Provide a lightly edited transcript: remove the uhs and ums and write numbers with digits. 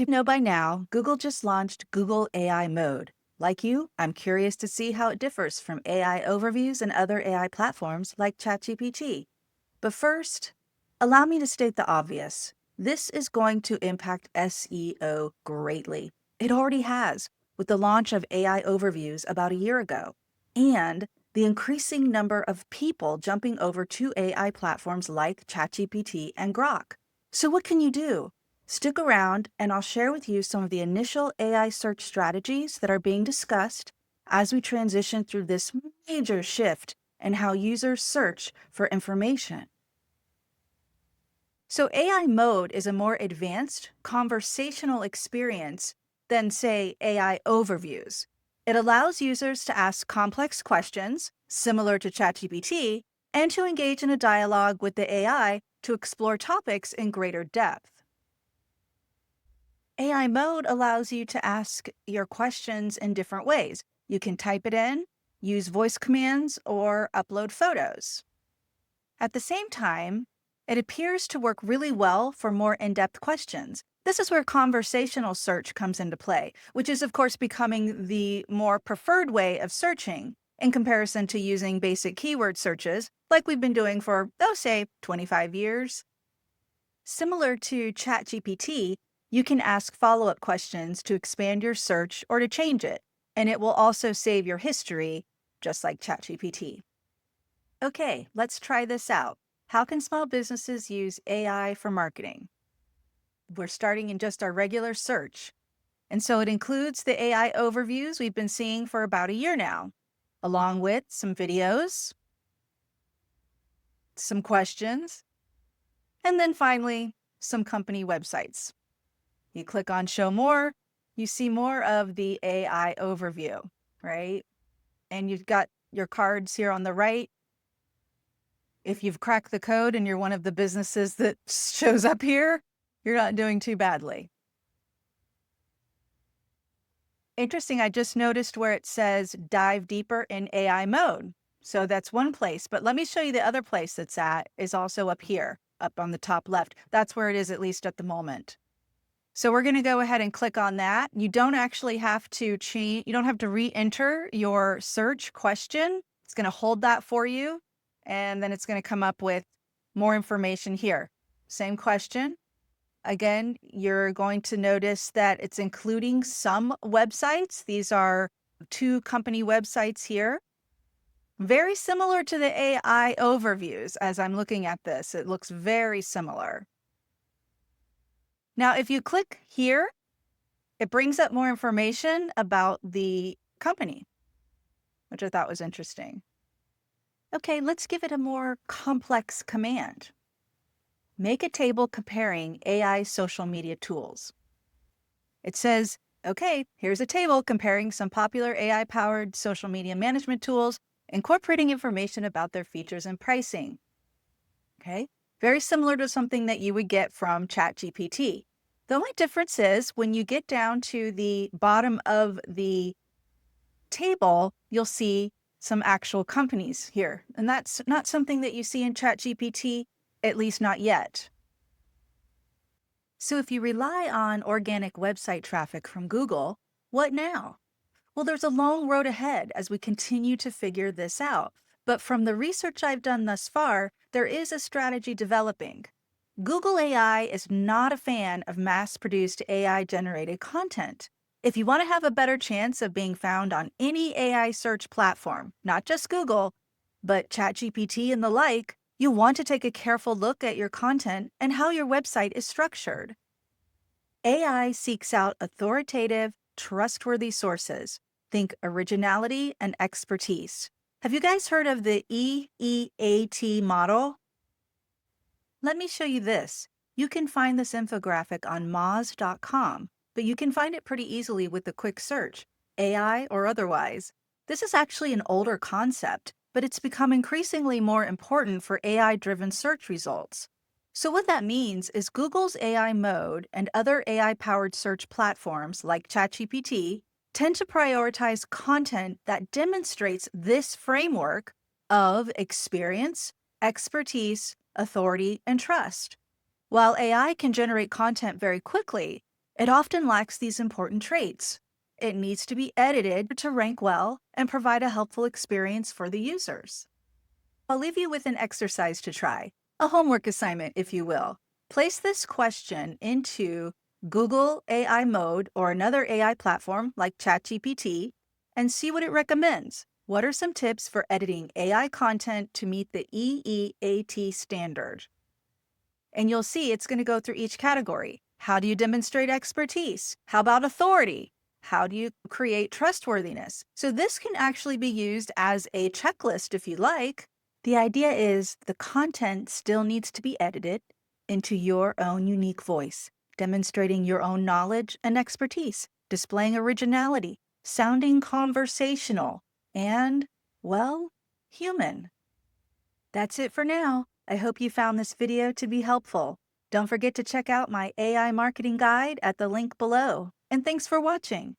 You know by now, Google just launched Google AI Mode. Like you, I'm curious to see how it differs from AI overviews and other AI platforms like ChatGPT. But first, allow me to state the obvious. This is going to impact SEO greatly. It already has, with the launch of AI overviews about a year ago, and the increasing number of people jumping over to AI platforms like ChatGPT and Grok. So, what can you do? Stick around, and I'll share with you some of the initial AI search strategies that are being discussed as we transition through this major shift in how users search for information. So, AI mode is a more advanced conversational experience than, say, AI overviews. It allows users to ask complex questions, similar to ChatGPT, and to engage in a dialogue with the AI to explore topics in greater depth. AI mode allows you to ask your questions in different ways. You can type it in, use voice commands, or upload photos. At the same time, it appears to work really well for more in-depth questions. This is where conversational search comes into play, which is, of course, becoming the more preferred way of searching in comparison to using basic keyword searches like we've been doing for, say, 25 years. Similar to ChatGPT, you can ask follow-up questions to expand your search or to change it, and it will also save your history, just like ChatGPT. Okay, let's try this out. How can small businesses use AI for marketing? We're starting in just our regular search. And so it includes the AI overviews we've been seeing for about a year now, along with some videos, some questions, and then finally, some company websites. You click on Show More, you see more of the AI overview, right? And you've got your cards here on the right. If you've cracked the code and you're one of the businesses that shows up here, you're not doing too badly. Interesting, I just noticed where it says dive deeper in AI mode. So that's one place, but let me show you the other place that's at is also up here, up on the top left. That's where it is, at least at the moment. So we're going to go ahead and click on that. You don't actually have to change, you don't have to re-enter your search question. It's going to hold that for you. And then it's going to come up with more information here. Same question. Again, you're going to notice that it's including some websites. These are 2 company websites here. Very similar to the AI overviews as I'm looking at this. It looks very similar. Now, if you click here, it brings up more information about the company, which I thought was interesting. Okay, let's give it a more complex command. Make a table comparing AI social media tools. It says, okay, here's a table comparing some popular AI-powered social media management tools, incorporating information about their features and pricing. Okay, very similar to something that you would get from ChatGPT. The only difference is when you get down to the bottom of the table, you'll see some actual companies here. And that's not something that you see in ChatGPT, at least not yet. So if you rely on organic website traffic from Google, what now? Well, there's a long road ahead as we continue to figure this out. But from the research I've done thus far, there is a strategy developing. Google AI is not a fan of mass-produced AI-generated content. If you want to have a better chance of being found on any AI search platform, not just Google, but ChatGPT and the like, you want to take a careful look at your content and how your website is structured. AI seeks out authoritative, trustworthy sources. Think originality and expertise. Have you guys heard of the EEAT model? Let me show you this. You can find this infographic on moz.com, but you can find it pretty easily with a quick search, AI or otherwise. This is actually an older concept, but it's become increasingly more important for AI-driven search results. So what that means is Google's AI mode and other AI-powered search platforms like ChatGPT tend to prioritize content that demonstrates this framework of experience, expertise, authority, and trust. While AI can generate content very quickly, It often lacks these important traits. It needs to be edited to rank well and provide a helpful experience for the users. I'll leave you with an exercise to try, a homework assignment, if you will. Place this question into Google AI mode or another AI platform like ChatGPT and see what it recommends. What are some tips for editing AI content to meet the EEAT standard? And you'll see it's going to go through each category. How do you demonstrate expertise? How about authority? How do you create trustworthiness? So this can actually be used as a checklist if you like. The idea is the content still needs to be edited into your own unique voice, demonstrating your own knowledge and expertise, displaying originality, sounding conversational, and, well, human. That's it for now. I hope you found this video to be helpful. Don't forget to check out my AI marketing guide at the link below. And thanks for watching.